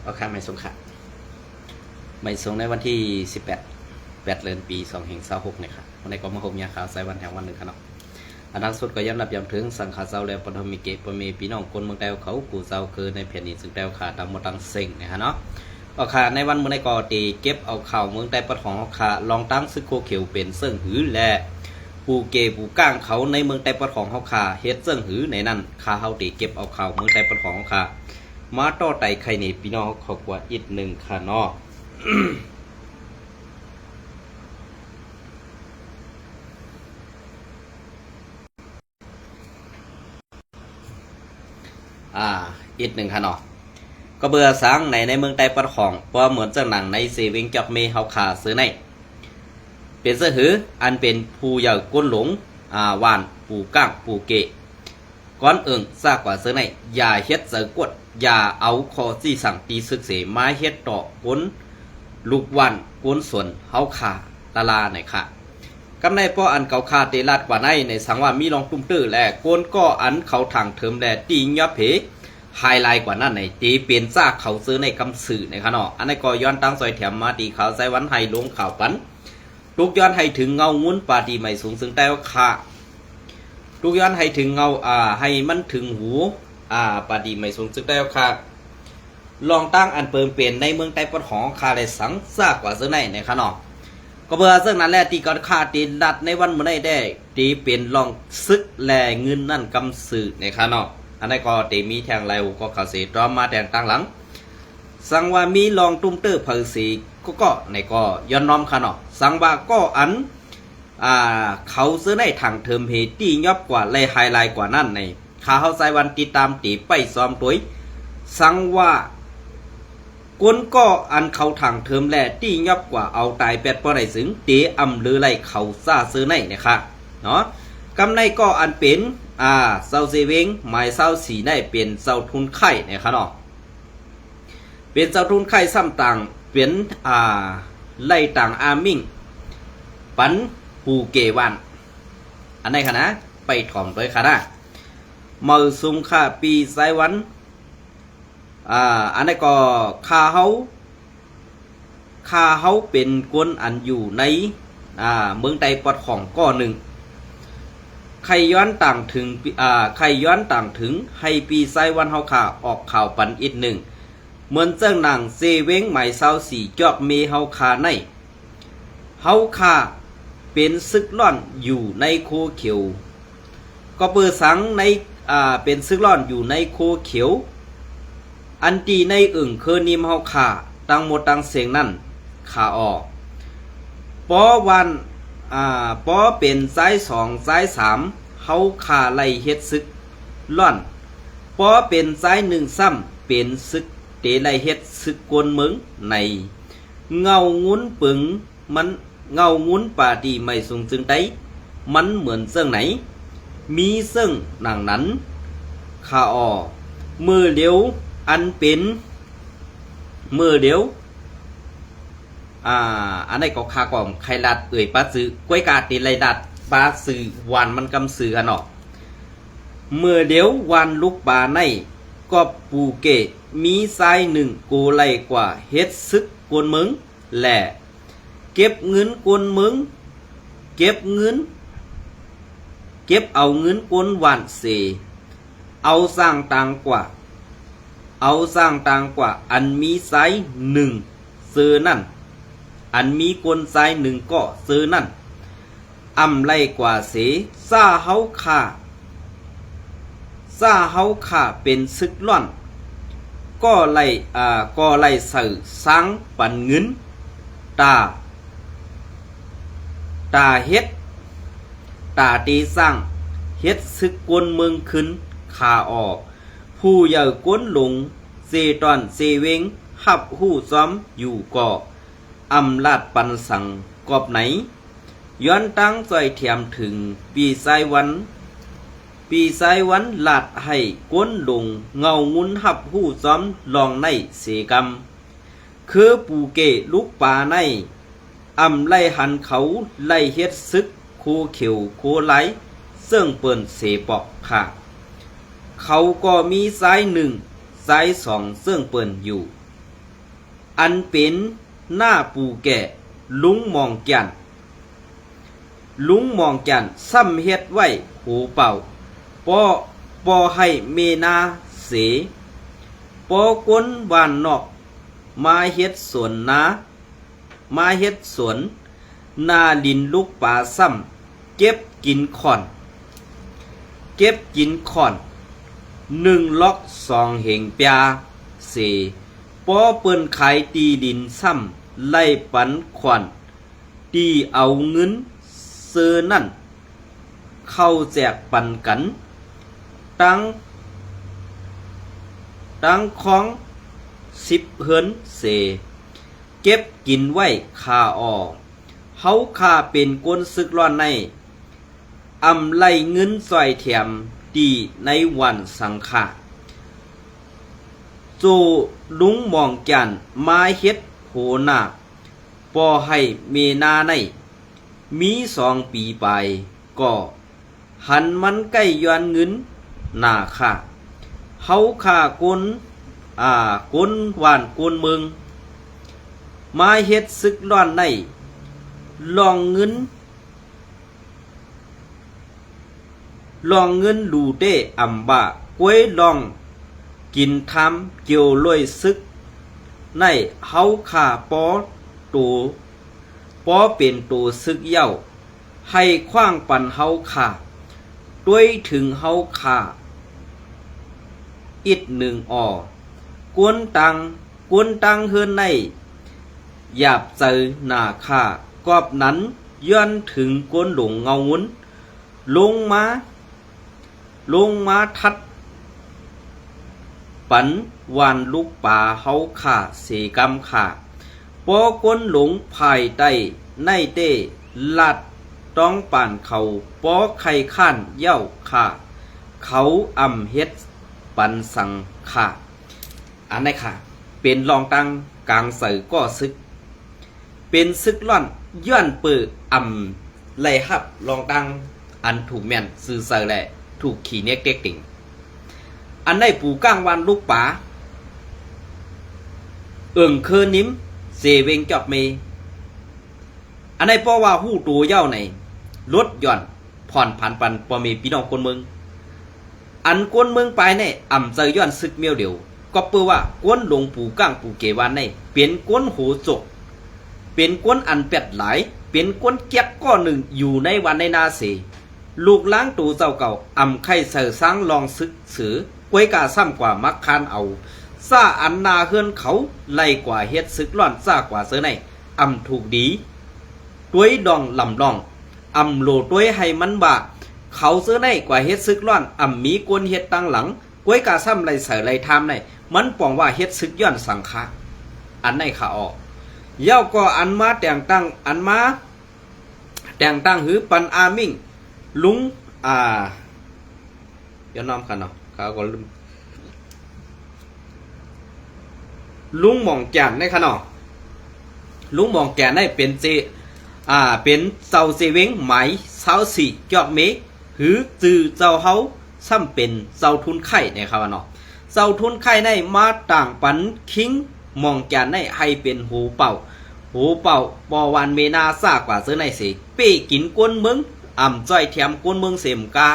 เอาค่าไม่ส่งค่ะไม่ส่งในวันที่18เดือนปี2526เนี่ยครับวันนี้ก็มาพบยาขาวใส่วันแห่งวันหนึ่งครับเนาะอันนั้นสุดก็ย้ำนับย้ำถึงสังขารเจ้าแล้วปฐมีเกปมีพี่น้องคนเมืองแต้วเขากูเจ้าคือในแผ่นดินซึ่งแต้วขาดังหมดดังเซ็งนะฮะเนาะก็ขาในวันเมื่อในกอตีเก็บเอาข่าวเมืองใต้ปฐของขาลองตั้งซึกโคเขียวเป็นเสื่องหือและปูเกปูก้างเขาในเมืองใต้ปฐของเขาขาเฮ็ดเสื่องหือในนั้นขาเขาตีเก็บเอาข่าวเมืองใต้ปฐของขามาต่อไต่ไข่ในพี่น้องขอบว่าอีกหนึ่งค่ะเนาะ อีกหนึ่งค่ะเนาะก็เบื่อสังในเมืองใต้ปะของเพราะเหมือนจังหนังในเซวิงจับเมเฮาขาซื้อในเป็นเสื้อหืออันเป็นผู้ใหญ่ก้นหลงวานปูก้างปูเกะก้อนเอิงซากกว่าซื้อในอย่าเฮ็ดเสือกดอย่าเอาคอจี้สั่งตีซึกเสมาเฮ็ดต่อก้นลูกวันก้นส่วนเฮาขาตาลาไหนค่ะกำในป้ออันเก่าคาเตลาดกว่าในสังว่ามีลองตุ้มตื้อและก้นก็อันเขาถังเทิมแลตียับเพไฮไลท์กว่านั้นในตีเปลี่ยนซากเขาซื้อในคำสื่อในขณะอันนี้ก็ย้อนตั้งซอยแถมมาตีเขาใส่วันไฮลงข่าวปันลูกย้อนให้ถึงเงางุ้นปาตีใหม่สูงซึ่งแต่ว่าขาลูกย้อนให้ถึงเงาให้มันถึงหูปาตีใหม่สูงซึ่งแต่ว่าขาลองตั้งอันเปิมเปลี่ยนในเมืองใต้ปะหองคาได้สังซากกว่าซื้อในขณะก็เบอร์ซึ่งนั้นแหละตีก่อนขาตีดัดในวันเมื่อได้ตีเปลี่ยนลองซึกแลเงินนั่นคำสื่อในขณะอันนี้ก็เตมีแทงไหลก็เขาเสียตรอมมาแทงตั้งหลังสังว่ามีลองตุ้มเตอร์เผยสีก็ในก็ย้อนน้อมค่ะเนาะสังว่าก็อันเขาซื้อในถังเทิมเฮตี้ยอบกว่าเลยไฮไลท์กว่านั่นในขาเขาใส่วันติดตามตีไปซ้อมตัวสังว่าก้นก็อันเขาถังเทิมแลตี้ยอบกว่าเอาตายแปดปอได้ถึงเตะอำหรือไรเขาซาซื้อในเนี่ยค่ะเนาะกำในก็อันเป็นเซาเซเวงหมายเซาสีได้เป็นเซาทุนไข่เนี่ยครับเนาะเป็นเซาทุนไข่ซ้ำต่างเป็นไล่ต่างมิ่งปันปูเกวันอันไหนคะนะไปถ่อมด้วยค่ะนะมือซุ่มค่าปีไซวันอันไหนก็คาเฮาเป็นกวนอันอยู่ในเมืองใดปอดของก้อหนึ่งใครย้อนต่างถึงให้ปีไซวันเฮาขาออกข่าวปันอีกหนึ่งเหมือนเจ้าหนังเซเวงหมายเศร้าสีจอกเมเฮาขาในเฮาขาเป็นซึกล่อนอยู่ในโคเขียวก็เปิดสังในเป็นซึกล่อนอยู่ในโคเขียวอันตีในอึ่งเคอนิมเฮาขาตั้งหมดตั้งเสียงนั่นขาออกปอวันปอเป็นไซส์2ไซส์3เฮาขาไล่เฮ็ดซึกล่อนปอเป็นไซส์1ซ้ำเป็นซึกเตไล่เฮ็ดซึกกวนเมืองในเงางุ้นปึงมันเงางุ้นป่าดีไม่สูงจึงไดมันเหมือนเสื่องไหนมีเสื่องหนังนั้นขาออมือเดียวอันเป็นมือเดียวอันนี้ก็คากล่อมไข่ลัดปลาซื้อกล้วยกาตีไรดัดปลาซื้อวานมันกำซื้อกันเนาะเมื่อเดี๋ยววานลูกปลาในก็ปูเกะมีทรายหนึ่งโกไลกว่าเฮ็ดซึกกวนมึงแหละเก็บเงินกวนมึงเก็บเอาเงินกวนหวานเสเอาสร้างต่างกว่าอันมีทรายหนึ่งซื้อนั่นอันมีกวนทรายหนึ่งก็ซื้อนั่นไล่กว่าเสซาเฮาขาเป็นซึกล่อนก็ไล่สื่อสังปันเงินตาเฮ็ดตาตีสร้างเฮ็ดซึกกวนเมืองขึ้นขาออกผู้ใหญ่กวนหลงเซตอนเซเวงหับหู้ซ้อมอยู่ก่อลาดปันสังกอบไหนย้อนตั้งซอยเทียมถึงปีไซวันลาดให้ก้นลงเงางุ้นหับหู้ซ้อมลองในเสกำคือปูเกลูกป่าในไล่หันเขาไล่เฮ็ดซึกโคเขียวโคไหลซึ่งเปิ่นเสปอกค่ะเขาก็มีสาย1สาย2ซึ่งเปิ่นอยู่ อันเป็นหน้าปูแก่ลุงมองแก่นลุงมองแก่นซ้ำเฮ็ดไว้หูเป่าปอให้เมนาเสปอกวนวานนอกมาเฮ็ดสวนนามาเฮ็ดสวนนาลินลูกป่าซ้ำเก็บกินขอนเก็บกินขอน1ล็อก2เหงปยาเสปอเปิ้นขายตีดินซ้ำไล่ปันขวัญตีเอาเงินเซอนั่นเข้าแจกปันกันตั้งของ10เฮิรนเสเก็บกินไว้คาออเฮาคาเป็นก้นซึกร้อนในอำไล่เงินซอยแถมดีในวันสังขะโจลุงมองจันมาเฮ็ดโหนาปอให้เมนาในมี2 ปีไปก็หันมันใกล้ย้อนเงินหน้าค่ะเฮาค่ากนหวานกนเมืองมาเฮ็ดซึกร้อนในลองเงินดูเต้อำบะกวยลองกินทำเกี่ยวลอยซึกในเฮาค่าปอเป็นตัวซึกเย้าให้ขว้างปันเฮาค่าด้วยถึงเฮาค่าอิด1อ่อกวนตังเฮือนในหยาบเจอหน้าค่ากอบนั้นย้อนถึงกวนหลงเงาวุ้นลงมาทัดปันวานลูกป่าเฮาค่าเสกำค่าปอกวนหลงภายใต้ในเต้ลัดต้องป่านเขาปอไข่ข้านเย้าค่าเขาอำเฮ็ดปันสังค่าอันนี้ค่ะเป็นรองตังกลางใส่ก็ซึกเป็นซึกล่อนย้อนเปิดไล่ฮับรองตังอันถูกแม่นซื่อเสอแหละถูกขี่เน็กเด็กติ่งอันได้ปูก้างวันลูกป่าเคอนิ้มเสเวงจอบเมอันได้เพราะว่าหู้ตัวเย้าในลดหย่อนผ่อนผันปันปอมีพี่น้องคนเมืองอันกวนเมืองไปในเจอย้อนซึกเมียวเดียวก็เปื้อว่ากวนหลวงปู่ก้างปู่เกวันในเป็นกวนโหจกเป็นกวนอันเป็ดหลายเป็นกวนเกียกก้อนหนึ่งอยู่ในวันในนาเสลูกล้างตูเจ้าเก่าไข่เสือสร้างลองซึกสือกวยกาซ้ำกว่ามักคานเอาซาอันนาเฮือนเขาไล่กว่าเฮ็ดซึกร้อนซ่ากว่าเสือในถูกดีต้วยดองลำลองโลต้วยให้มันบาเขาเสือในกว่าเฮ็ดซึกร้อนมีกวนเฮ็ดตั้งหลังกวยกาซ้ำไล่เสือไล่ทำในมันปองว่าเฮ็ดซึกย้อนสังฆะอันในขาออกเย้าก็อันมาแต่งตั้งหือปันอามิ่งลุงย้อนน้อมกันเนาะเขาก็ลุงมองแก่นในขะเนาะลุงมองแก่นได้เป็นเป็นเจ้าเซเวงไหมเช้าสี่จอกเมหือจือเจ้าเฮาซ้ำเป็นเจ้าทุนไข่ในครับเนาะเจ้าทุนไข่ในมาต่างปันคิงมองแก่นในให้เป็นหูเป่าปอวันเมนาซากว่าเสื้อในสิเป้กินกวนเมืองจ้อยแถมกวนเมืองเสมกา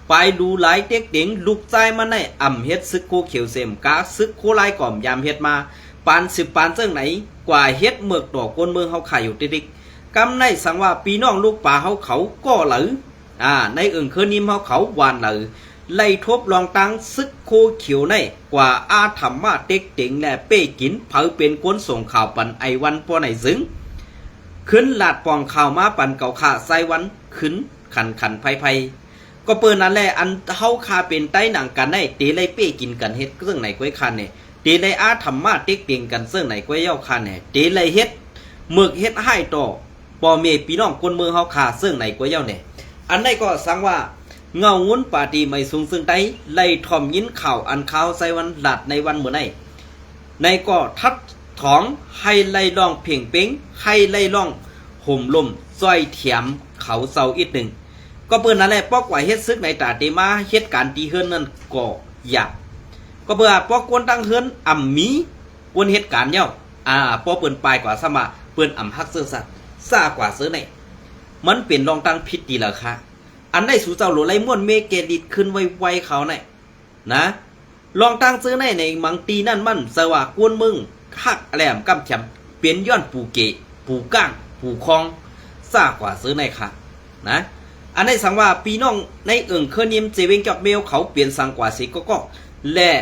ไปดูหลายเด็กเด็งลูกใจมาในเฮ็ดซึกโคเขียวเสมกาซึกโคลายก่อมยามเฮ็ดมาปาน10ปานเจ้งไหนกว่าเฮ็ดเมือกต่อกวนเมืองเฮาขายอยู่ติดๆกำในสังว่าพี่น้องลูกป่าเฮาเขาก็หลือในเคอนิมเฮาเขาหวานหลือไล่ทบลองตังซึกโคเขียวในกว่าอาธรรมะเด็กเด็งและเป้กินเผาเป็นกวนส่งข่าวปันไอวันปอไหนซึ้งขึ้นลาดปองข่าวมาปันเก่าขาไซวันขึ้นขันไพ่ก็เปิดนั่นแหละอันเฮาคาเป็นใต้หนังกันได้ตีไล่เป้กินกันเฮ็ดเรื่องไหนก้อยคันเนี่ยตีไล่อาธรรมะเด็กเด็งกันเรื่องไหนก้อยเย้าคันเนี่ยตีไล่เฮ็ดเมือกเฮ็ดให้ต่อปอเมพี่น้องคนเมืองเฮาขาเรื่องไหนก้อยเย้าเนี่ยอันใดก็สังว่าเงางุ้นปาตีไม่สูงซึ่งใดไล่ถ่อมยินข่าวอันข่าวใส่วันหลัดในวันเมื่อในก็ทัดถองให้ไล่ล่องเพ่งเป้งให้ไล่ล่องห่มลมจ้อยเถียมเขาเศร้าอีกหนึ่งก็เปิดนั่นแหละปอกว่าเฮ็ดซึกในตาเตมาเฮ็ดการตีเฮือนนั่นก็อยากก็เปิดปอกกวนตั้งเฮือนมีกวนเฮ็ดการเย้า ป้อเปิ้นปลายกว่าสมาเปิ้นอ่ำฮักเสื้อสัตว์ซ่ากว่าเสื้อในมันเป็นรองตั้งพิษดีแล้วค่ะอันได้สู่เจ้าหลวไรม่วนเมเกดิดขึ้นไวๆเขาในนะลองตั้งซื้อในมังตีนั่นมันสว่ากวนมึงคักแหลมกำแฉมเปลี่ยนย้อนปูเกะปูก้างปูคองซ่ากว่าซื้อในค่ะนะอันได้สังว่าปีน้องในเอิ่งเคยนิมเจเวงจอกเมลเขาเปลี่ยนสังกว่าสิก็และ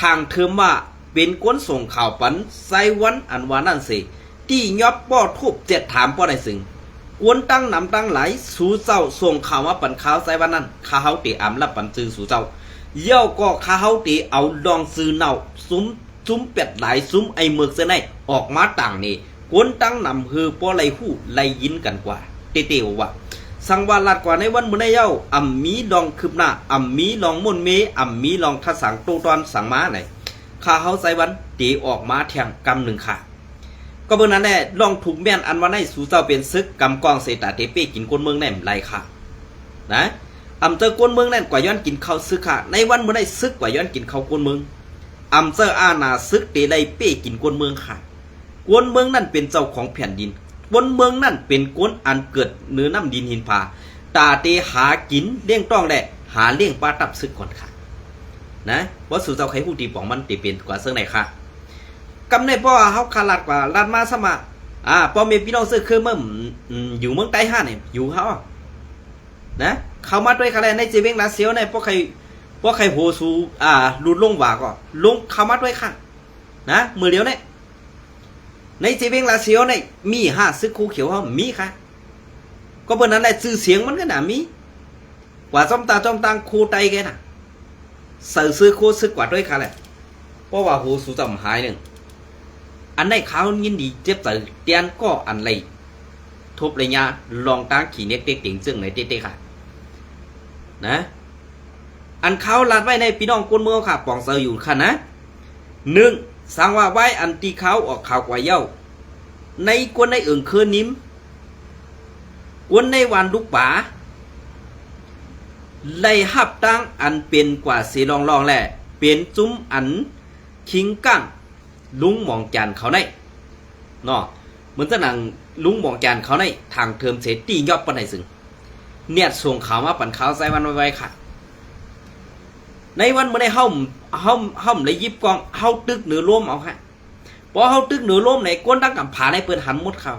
ทางเทอมว่าเป็นกวนส่งข่าวปันไซวันอันวานั่นสิที่ยอบป้อทุบเจ็ดถามป้อได้สึงกวนตั้งนำตั้งหลายสู่เจ้าส่งข่าวว่าปันข่าวไซวันนั้นข้าเฮาเตอำรับปันซื้อสู่เจ้าเย่าก็ข้าเฮาเตเอาดองซื้อเน่าซุ้มเป็ดหลายซุ้มไอเมือกเสนออกมาต่างนี่กวนตั้งนำฮือป้อไรหู้ไรยินกันกว่าเตว่าสังวาลัดกว่าในวันมื้อในเย้าอ่ำมีลองคืบหน้าอ่ำมีลองม่นเมอ่ำมีลองทัดสังโตตอนสังมาไหนข้าเฮาไซวันตีออกมาแทงกำหนึ่งค่ะก็เบิ่งนั้นแหละลองถูกแม่นอันว่าในสู่เจ้าเป็นซึกกำกองเสตาเตเป้กินคนเมืองแน่มไรค่ะนะอำเจอคนเมืองแน่นกว่าย้อนกินข้าวซึกค่ะในวันมื้อในซึกกว่าย้อนกินข้าวคนเมืองอำเจออาณาซึกเตไดเป้กินคนเมืองค่ะคนเมืองนั่นเป็นเจ้าของแผ่นดินคนเมืองนั่นเป็นคนอันเกิดเนื้อน้ำดินหินผาตาเตหากินเลี้ยงต้องแหละหาเลี้ยงปลาตับซึกก่อนค่ะนะว่าสู่เจ้าไข่ผู้ตีป่องมันตีเป็นกว่าเสื้อไหนค่ะกำในพ่อเฮาขาลัดกว่าลาดมาสมาพ่อเมียพี่น้องเสื้อคือเมื่ออยู่เมืองใต้ห้าเนี่ยอยู่เขานะเขามาด้วยคะแนนในเจเวงลาเซียวในพวกใครโหสูลุนลงว่าก็ลงเขามาด้วยค่ะนะมือเดียวเนี่ยในเจเวงลาเซียวในมี5ซึกคู่เขียวเขามีค่ะก็เบิ่นนั้นแหละชื่อเสียงมันก็น่ะมีกว่าจ้อมตาจ้อมตังคูไตแกน่ะเสือซื้อคู่ซึกกว่าด้วยค่ะแหละเพราะว่าโหสูจำหายหนึ่งอันในเขายินดีเจ็บเตือเตียนก็อันไรทุบเลยเนี่ยลองตั้งขี่เน็ตเต็งซึ่งไหนเต้ค่ะนะอันเขาลัดไว้ในพี่น้องกวนเมืองค่ะปองเสืออยู่ค่ะนะ1สังว่าไว้อันตีเขาออกข่าวกว่าเย้าในกวนในเอิ่งคืนนิ้มกวนในวันลูกป่าไล่หับตั้งอันเป็นกว่าสีลองแหละเป็นจุ้มอันคิงกั้งลุงมองจานเขาในเนาะเหมือนจะนั่งลุงมองจานเขาในทางเทอมเสตียอบปนไหนซึ่งเนี่ยส่งข่าวมาปั่นข่าวใส่วันไว้ค่ะในวันเมื่อในห้อมเลยยิบกองเฮาตึกเหนือร่มเอาค่ะพอเฮาตึกเหนือร่มในก้นตั้งกับผาในเปิ้นหันหมดข่าว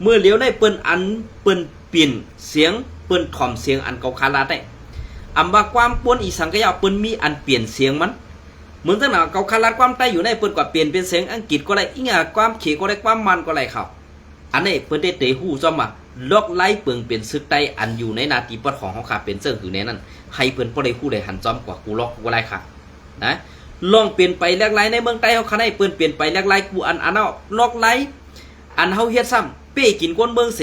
เมื่อเลี้ยวในเปิ้นอันเปิ้นเปลี่ยนเสียงเปิ้นถ่อมเสียงอันเก่าคาราได้อำว่าความปวนอีสังกะยาเปิ้นมีอันเปลี่ยนเสียงมันเหมือนตั้งแต่เก่าคาราความใต้อยู่ในเปิ้นกว่าเปลี่ยนเป็นเสียงอังกฤษก็ได้อีหยังความเขก็ได้ความมันก็ได้ข่าวอันนี้เปิ้นได้เตะหู้ซ้อมมาลอกไล่เปิงเป็นซึกใต้อันอยู่ในนาทีปัดของเขาขาเป็นเสื่อคือในนั้นให้เปิ้นบ่ได้ฮู้ได้หันซ้อมกว่ากูลอกกูไล่ค่ะนะลองเปลี่ยนไปแลกไล่ในเมืองใต้เฮาคันให้เปิ้นเปลี่ยนไปแลกไล่กูอันเอาลอกไล่อันเฮาเฮ็ดซ้ำเป้กินก้นเมืองเส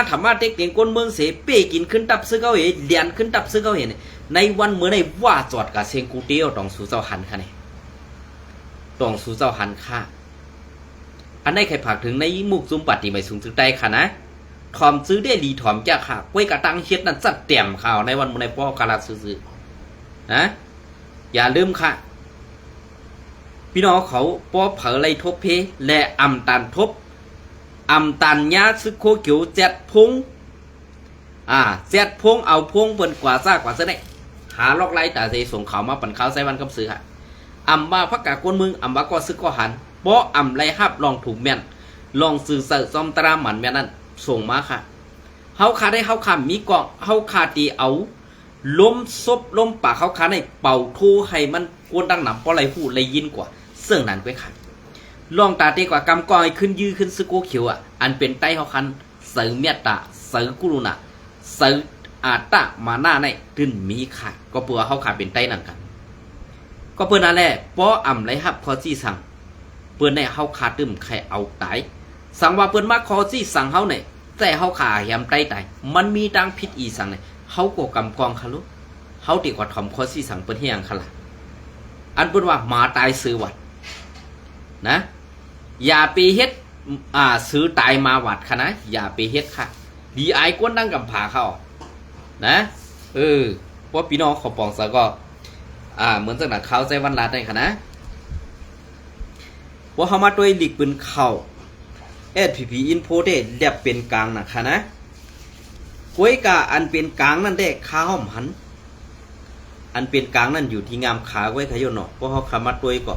ธรรมะเต็กเตียงก้นเมืองเสเป้กินขึ้นตับซึกเขาเห็นเดียนขึ้นตับซึกเขาเห็นในวันเมื่อในว่าจอดกับเซงกูเตียวต้องสู่เจ้าหันค่ะนี่ต้องสู่เจ้าหันค่ะอันได้ใครผักถึงในมุกซุมปัดที่ไม่สูงถึงใต้ค่ะนะถอมซื้อได้ดีถอมจ้าค่ะกล้วยกระตังเฮ็ดนั่นจัดเต็มข่าวในวันเมื่อในป้อกาลาซื้อนะอย่าลืมค่ะพี่น้องเขาป้อเผลไรทบเพและอำตันทบอำตันยาซึกโคเขียวเจ็ดพงเจ็ดพงเอาพงเปิ่นกว่าซ่ากว่าซะได้หาลอกไล่แต่ใจส่งข่าวมาปั่นข่าวใส่วันกับซื้อค่ะอำว่าพักกะกวนมึงอำว่าก็ซึกก็หันป้ออำไรฮับลองถูกแม่นลองสื่อเสริมซอมตราหมันแม่นั่นส่งมาค่ะเฮาขาได้เฮาขามีเกาะเฮาขาตีเอาล้มซบล้มปากเขาขาในเป่าทูให้มันกวนดังหนำป้อไรหูไรยินกว่าเสื่องนั้นไว้ค่ะลองตาเตกว่ากำกอยขึ้นยื้อขึ้นซึโกเขียวอันเป็นใต้เฮาคันเสือเมตตาเสือกุลุนะเสืออาตะมาหน้าในขึ้นมีค่ะก็เปื่อเฮาขาเป็นใต้นั่นกันก็เปื่อนั่นแหละป้ออ่ำไรฮับคอจี้สั่งเปื่อในเฮาขาตึมใครเอาตายสั่งว่าเปื่อนมาคอจี้สั่งเฮาเนี่ยแต่เฮาขาแหมใต้ตายมันมีดังพิษอีสั่งเนี่ยเฮาก็กำกองค่ะลูกเฮาตีกว่าถ่อมคอจี้สั่งเปิ้นเฮียงค่ะล่ะอันเปิ้นว่าหมาตายซื้อวัดนะอย่าไปเฮ็ดซื้อตายมาวัดค่ะนะอย่าไปเฮ็ดค่ะดีไอ้ก้นดังกับผาเขานะเพราะพี่น้องขอปองซะก็เหมือนจังหนักเขาใจวันลาได้ค่ะนะ อเฮามาด้วยหลีกปืนเข้า SPP Info ได้แลบเป็นกลางนะคะนะก้วยกะอันเป็นกลางนั่นได้ค้าห้อมหันอันเป็นกลางนั่นอยู่ที่งามขาไว้ขยนเนาะเพราะเฮาขามาด้วยก็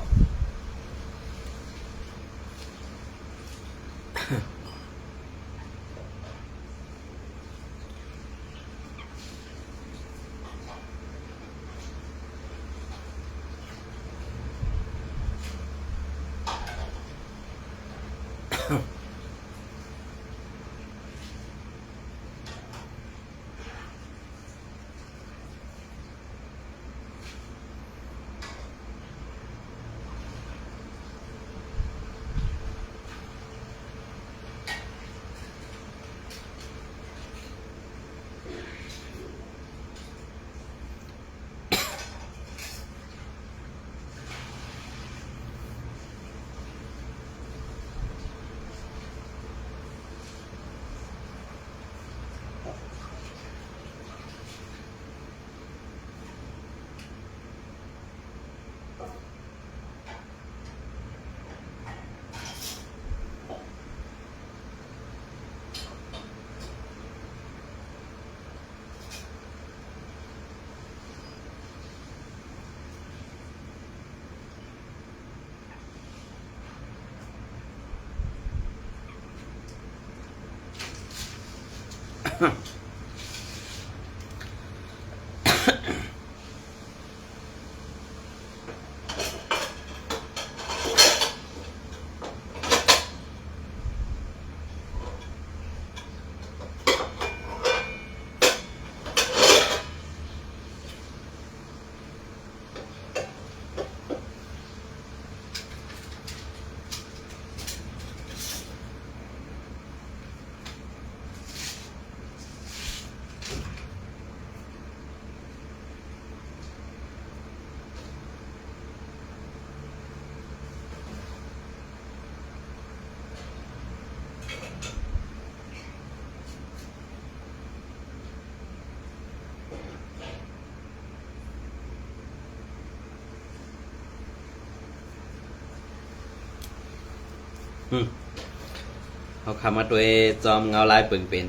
เขาคำมาตัวจอมเงาลายเปิงเป็น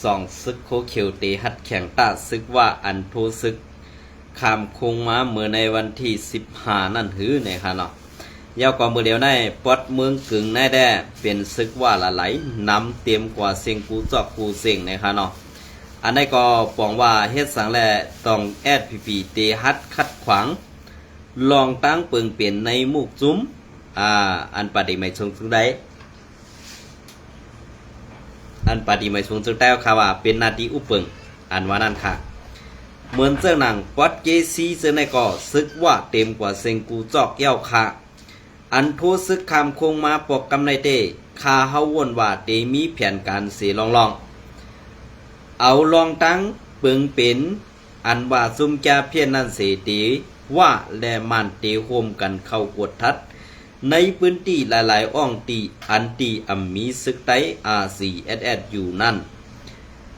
สองซึกโคเขียวเตหัดแข่งตาซึกว่าอันโทซึกคำคงมาเมื่อในวันที่15นั่นหือเนี่ยค่ะเนาะยาวกว่ามือเดียวในปอดเมืองกึ่งในแด่เป็นซึกว่าละไหลนำเตรียมกว่าเสียงกูจอกกูเสียงเนี่ยค่ะเนาะอันนี้ก็ปองว่าเฮ็ดสังแลต้องSPPเตหัดขัดขวางลองตั้งเปิงเปลี่ยนในมุกจุ้มอันปฏิไม่ชงซึ่งได้อันปฏิไม่ชงซึ่งได้ค่ะว่าเป็นนาทีอุปเปิงอันว่านั่นค่ะเหมือนเจ้าหนังปอดเกซีเจ้าในก็ซึกว่าเต็มกว่าเซงกูจอกแก้วค่ะอันโทซึกคำคงมาปกกำในเตคาเฮาวนว่าเตมีแผนการเสียลองเอาลองตั้งเปิงเป็นอันว่าซุ่มแกเพี้ยนนั่นเสียตีว่าแลมันเตโฮมกันเข้ากดทัดในพื้นที่หลายๆอ่องตีอันตีอัมมีซึกไต RCSS อยู่นั่น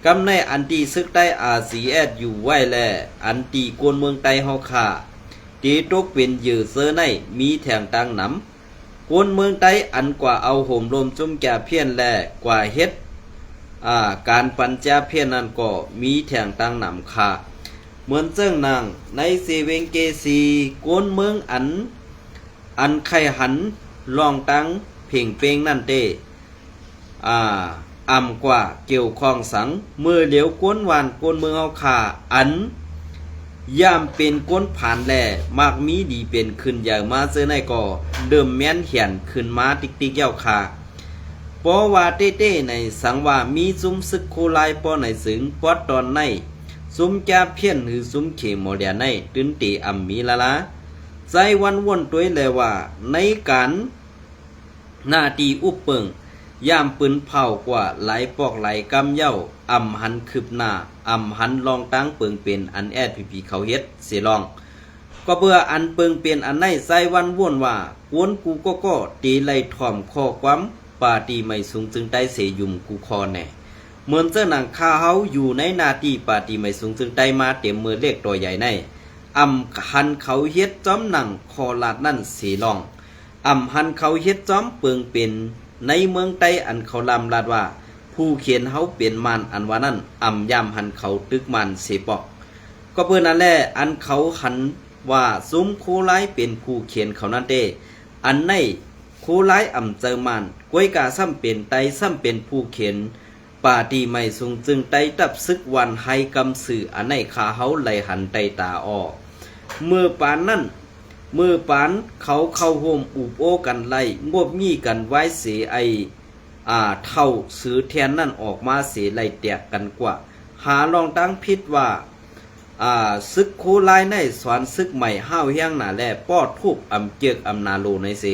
กำในอันตีซึกไต RCS อยู่ไว้แลอันตีกวนเมืองไตเฮาค่ะตีตกเป็นยือเซอร์ในมีแถงตังหนำกวนเมืองไตอันกว่าเอาห่มลมจุ่มแก่เพี้ยนแลกว่าเฮ็ดการปัญจาเพี้ยนนั้นก็มีแถงตังหนำค่ะเหมือนเจ้งนางในเซเวงเกซีกวนเมืองอันไข่หันลองตั้งเพ่งเป้งนั่นเต้อ่ำกว่าเกี่ยวข้องสังเมื่อเดี๋ยวก้นวานก้นเมืองเอาขาอันย่ามเป็นก้นผ่านแหล่มากมีดีเป็นขึ้นอย่างมาเจอในก่อเดิมแม้นเหียนขึ้นมาติ๊กติ๊กเย้าขาเพราะว่าเต้ในสังว่ามีซุ้มซึกโคลายป้อในสึงปอดตอนในซุ้มแก่เพี้ยนหรือซุ้มเขมโมเดียในตื้นตีอ่ำมีละใจวันวนตัวเลยว่าในการหน้าตีอุปเปิงย่ามปืนเผากว่าไหลปอกไหลกำเย้าอ่ำหันคืบหน้าอ่ำหันลองตั้งเปิงเป็นอันSPPเขาเฮ็ดเสียลองก็เบื่ออันเปิงเป็นอันในใจวันวนว่ากวนกูก็ตีไล่ถ่อมข้อความปาตีไม่สูงจึงได้เสยยุ่มกูคอแน่เหมือนเจ้าหนังข้าเฮาอยู่ในหน้าตีปาตีไม่สูงจึงได้มาเต็มมือเลขตัวใหญ่ในอำคันเขาเฮ็ดจอมหนังคอลาดนั่นสีลอง หันเขาเฮ็ดจ้อมเปิงเป็นในเมืองใต้อันเขาลำลาดว่าผู้เขียนเฮาเปลี่ยนมานอันว่านั้นยามหันเขาตึกมันเสปอกก็เพื่อนั่นแหละอันเขาหันว่าซุ้มโคไลเป็นผู้เขียนเขานั่นเด้อันในโคไลเจอมันก้วยกาซ้ำเป็นไตซ้ำเป็นผู้เขียนป่าตีไม่สูงจึงไตตับซึกวันให้กำสื่ออันในขาเฮาไหลหันไตตาออกเมื่อปานนั้นเมื่อปานเขาเข้าโฮมอุบโอกันไล่งวบงี้กันไว้เสียเท่าซื้อแทนนั่นออกมาเสียไล่แตกกันกว่าหาลองตั้งพิษว่าซึกโคไลในสอนซึกใหม่ห้าวเฮียงหนาแลปอดทุบเจือกนาโลในเส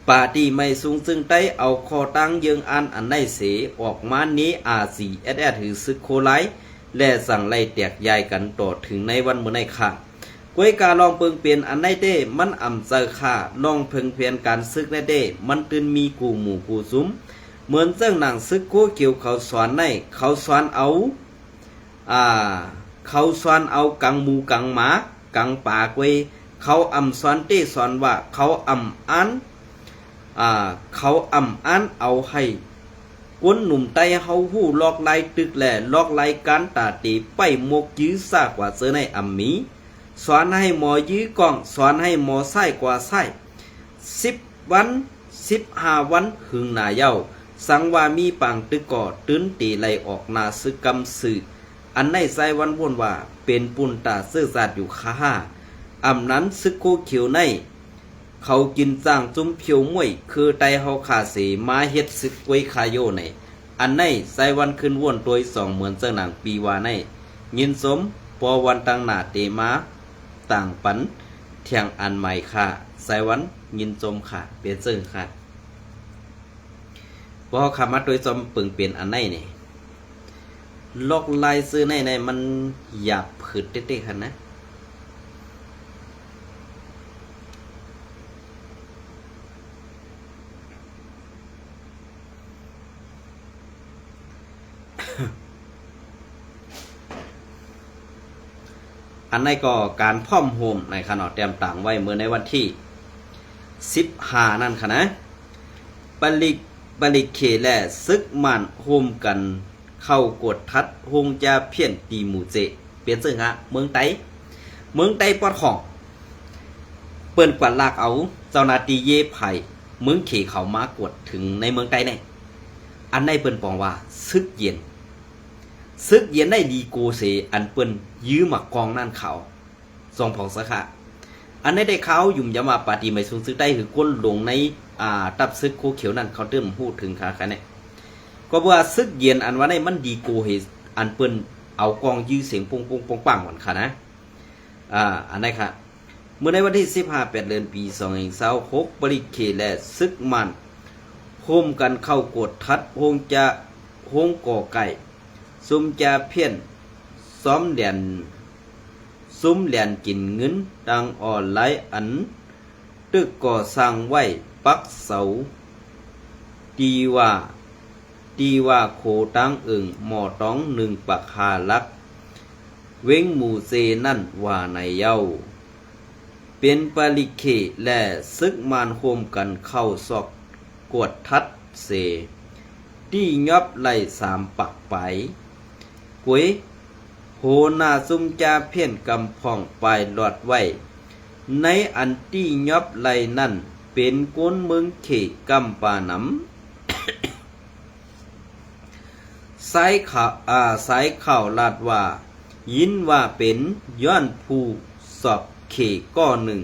ปาตีไม่สูงซึ่งได้เอาคอตั้งเยืองอันได้เสออกมานี้4SS ถือซึกโคไลและสั่งไล่แตกยายกันต่อถึงในวันเมื่อในค่ะกวยกาลองเปิงเปลี่ยนอันได้เด้มันเจอค่ะลองเพิงเพียนการซึกได้เด้มันตื่นมีกูหมู่กูซุ้มเหมือนเจ้าหนังซึกโคเกี่ยวเขาสอนในเขาสอนเอาเขาสอนเอากังหมูกังหมากังป่ากวยเขาสอนเต้สอนว่าเขาอันเขาอันเอาให้ก้นหนุ่มไตเฮาหู้ลอกไล่ตึกแหล่ลอกไล่การตาตีไปมกยื้อซากกว่าเจอในมีสอนให้หมอยื้อกองสอนให้หมอไส้กว่าไส้10 วัน15 วันหึงหนาเย้าสังว่ามีปังตึกก่อตื้นตีไหลออกนาซึกกำสื่ออันในไซวันวนว่าเป็นปุ่นตาซื่อสัตย์อยู่ค่านั้นซึกโคเขียวในเขากินจ้างจุ้มเพียวมวยคือไตเฮาขาเสมาเฮ็ดซึกไว้คาโยในอันในไซวันขึ้นวนตัว2เหมือนเจ้าหนังปีวาในยินสมปอวันตังหนาเตมาต่างปันเทียงอันใหม่ค่ะไซวันยินจมค่ะเปลี่ยนซึ่งค่ะพอขามาโดยจมปึงเปลี่ยนอันในนี่ลอกลายซื้อในมันหยาบผืดเต้ๆค่ะนะอันนี้ก็การพ่อมโฮมในขณะเตรียมต่างไว้เมื่อในวันที่15นั่นค่ะนะปลิกเขและซึกมันโฮมกันเข้ากดทัดหงจะเพี้ยนตีหมู่เจเปลี่ยนซึ่งฮะเมืองไต้ปอดของเปิ้นกวาดลากเอาเจ้าหน้าที่เย่ไผ่เมืองเขเขามากดถึงในเมืองไต้เนี่ยอันในเปิ้นบอกว่าซึกเย็นได้ดีโกเสอันเปิ้นยื้อหมักกองนั่นเขาทรงผองสะค่ะอันในได้เขายุ่มยามาปาฏิไม่สูงซึกได้คือก้นลงในตับซึกโคเขียวนั่นเขาเติมพูดถึงค่ะเนี่ยก็ว่าซึกเย็นอันว่าในมันดีโกเฮอันเปิ้นเอากองยื้อเสียงปุ้งปังหมดค่ะนะอันนี้ค่ะเมื่อในวันที่15 เดือนปี2026บริเขและซึกมันโฮมกันเข้ากดทัดโฮงก่อไก่ซุมจะเพี้ยนซ้อมเหรียญซุมเหรียญกินเงินดังออนไลน์อันตึกก่อสร้างไว้ปักเสาตีว่าโคตั้งหมอต้อง1 ปักหาลักเว้งหมู่เซนั่นว่าในเย้าเป็นปริเคและซึกมานโฮมกันเข้าซอกกวดทัดเสที่ยอบไหล3 ปักไปกวยโหนาซุมจาเพี้ยนกำพองไปหลอดไว้ในอันที่ยอบไหลนั่นเป็นก้นเมืองเขกำปาน้ำสายข่าวลาดว่ายินว่าเป็นย้อนผู้สอบเขก้อหนึ่ง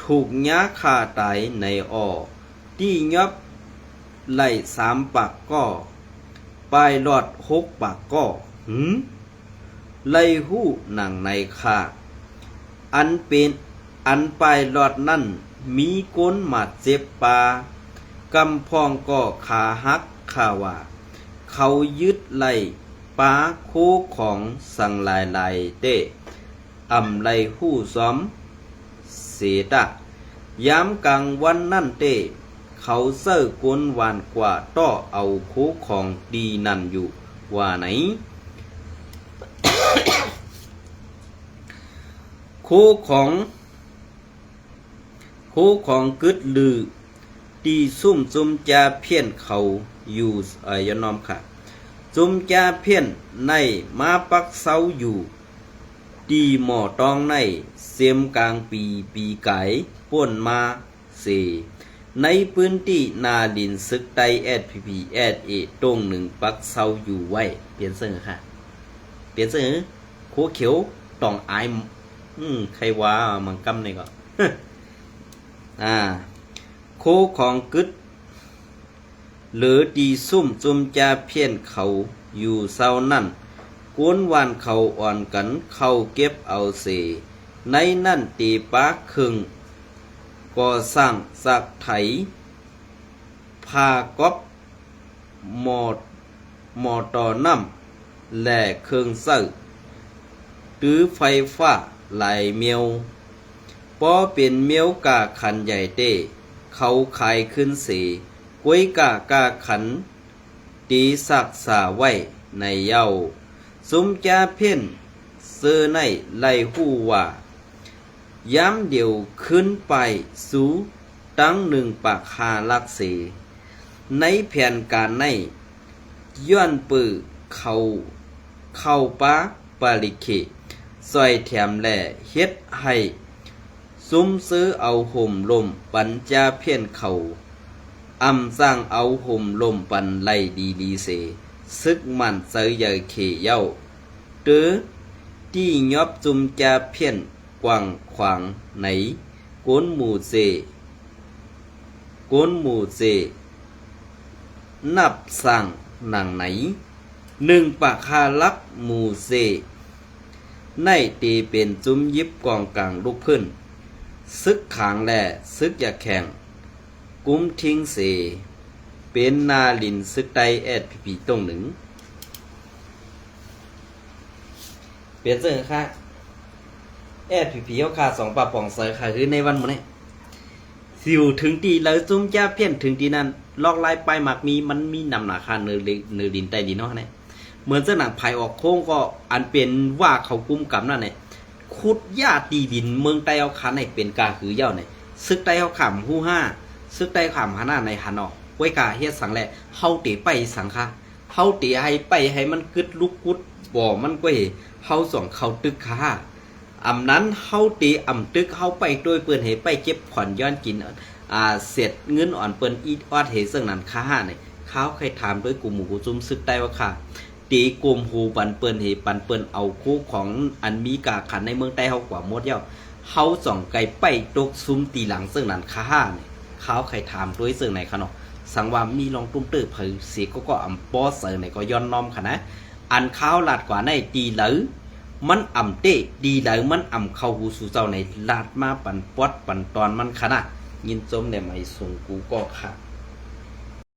ถูกย้าคาตายในที่ยอบไหล3 ปักก็ปลายหลอด6 ปักก็ไล่หู้หนังในค่ะอันปลายหลอดนั่นมีก้นหมัดเจ็บปากำพองก็ขาหักข่าว่าเขายึดไล่ปาโคของสั่งลายเต้ไล่หู้ซ้อมเสตะย้ำกลางวันนั่นเต้เขาเสื้อกวนหวานกว่าต้อเอาโคของดีนั่นอยู่ว่าไหน โค คู่ของกึดลือตีซุ่มจุมจาเพี้ยนเขาอยู่ยนอมค่ะจุมจาเพี้ยนในมาปักเสาอยู่ตีหมอตองในเสียมกลางปีไก่ป่วนมาเสในพื้นที่นาดินซึกไตSPPตรงหนึ่งปักเสาอยู่ไว้เปลี่ยนเสื้อค่ะเปลี่ยนเสื้อโคเขียวตองอายใครว่ามังกำนี่ก็ โคของกึดหรือตีซุ่มจุมจาเพี้ยนเขาอยู่เศร้านั่นกวนวานเขาอ่อนกันเข้าเก็บเอาเสในนั่นตีปาครึ่งก่อสร้างสักไถพากอบหมอต่อน้ำและเครื่องเสื้อตื้อไฟฟ้าไหลเมียวปอเป็นเมียวกาขันใหญ่เต้เขาขายขึ้นเสกวยกาขันตีสักษาไว้ในเย้าสุมจาเพ่นเสื้อในไล่หู้ว่าย้ำเดียวขึ้นไปสู่ตั้งหนึ่งปากหาลักเสในแผนการในย้อนปือเข้าป้าปาลิเคซอยแถมแหล่เฮ็ดให้ซุ้มซื้อเอาห่มลมปัญจาเพี้ยนเขาสร้างเอาห่มลมปันไล่ดีเสซึกมันเสยใหญ่เขเย้าหรือที่ยอบจุมจาเพี้ยนกว้างขวางไหนโกนหมู่เสนับสั่งหนังไหนหนึ่งปากคาลักหมู่เสในตีเป็นจุมยิบกองกลางลูกพื้นซึกขางแหล่ซึกอยากแข่งกุ้มทิ้งเสเป็นนาลินซึกไตSPPตรงหนึ่งเปลี่ยนเสื้อค่ะSPP เขาขาสองปะป่องเสือค่ะคือในวันมื้อนี้สิวถึงตีแล้วจุ้มจ้าเพี้ยนถึงตีนั้นลอกลายไปหมักมันมีนำหนาคาเนื้อดินใต้ดินเนาะเนี่ยเหมือนเสื้อหนังไผ่ออกโค้งก็อันเป็นว่าเขากุมกำนั่นเนี่ยขุดหญ้าตีดินเมืองใต้เอาคันให้เป็นกาคือเย้าเนี่ยซึกใต้เอาขำหู้ห้าซึกใต้ขำหาหน้าในหันออกไว้กาเฮ็ดสังแหละเฮาตีไปสังค่ะเฮาตีให้ไปให้มันกึดลุกกุดบ่มันก็เฮาส่องเขาตึกค่ะนั้นเฮาตีตึกเฮาไปโดยเปิ้นให้ไปเก็บขวัญย้อนกินเสร็จเงินอ่อนเปิ้นอีออดเฮซึ่งนั้นค่าเนี่ยเขาเคยถามด้วยกลุ่มหมู่จุ่มซึกได้ว่าค่ะตีกลุ่มหูปันเปิ้นเฮปันเปิ้นเอาคู่ของอันมีกาขันในเมืองใต้เฮากว่าหมดเย้าเฮาส่องไกไปตกซุ้มตีหลังซึ่งนั้นค่าเนี่ยเขาเคยถามด้วยซึ่งไหนคะเนาะสังว่ามีลองตุ้มตื้อเผยเสียก็ป้อเสือเนี่ยก็ย้อนน้อมค่ะนะอันข้าวลาดกว่าในตีเหลือมันเตะดีแล้วมันเข้าหูสู่เจ้าในลาดมาปันปอดปันตอนมันขนาดยินจมในไม่ส่งกูก็ค่ะ